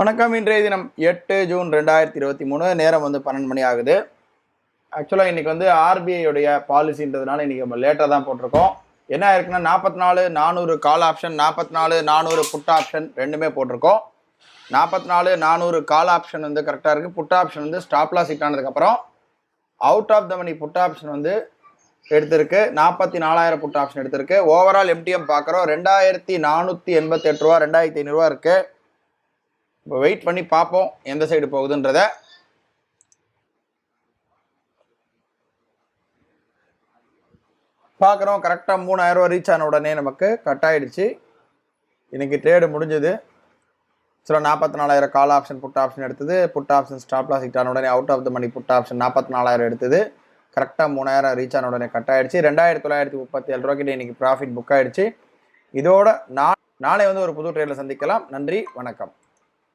வணக்கம். இன்றைய தினம் 8 ஜூன் 2023, நேரம் 12 மணி ஆகுது. ஆக்சுவலாக இன்றைக்கி ஆர்பிஐடைய பாலிசின்றதுனால இன்றைக்கி நம்ம லேட்டாக தான் போட்டிருக்கோம். என்ன ஆயிருக்குன்னா 44,400 கால் ஆப்ஷன், 44,400 புட் ஆப்ஷன் ரெண்டுமே போட்டிருக்கோம். 44,400 கால் ஆப்ஷன் கரெக்டாக இருக்குது. Put option stop loss hit ஆனதுக்கப்புறம் out of the money put option எடுத்திருக்கு. 44,000 புட் ஆப்ஷன் எடுத்திருக்கு. ஓவரால் எம்டிஎம் பார்க்குறோம் 2,488 ரூபா, 2,500 ரூபா இருக்குது. இப்போ வெயிட் பண்ணி பார்ப்போம் எந்த சைடு போகுதுன்றத. பார்க்குறோம். கரெக்டாக 3,000 ரூபா ரீச் ஆன உடனே நமக்கு கட் ஆகிடுச்சு. இன்றைக்கி ட்ரேடு முடிஞ்சது. சில 44,000 கால் ஆப்ஷன் புட் ஆப்ஷன் எடுத்தது. Put option stop loss hit ஆன உடனே out of the money put option 44,000 எடுத்தது. கரெக்டாக 3,000 ரீச் ஆன உடனே கட் ஆகிடுச்சு. 2,937 ரூபாய்க்கிட்ட இன்றைக்கி ப்ராஃபிட் புக் ஆகிடுச்சு. இதோட நாளை ஒரு புது ட்ரேடில் சந்திக்கலாம். நன்றி, வணக்கம்.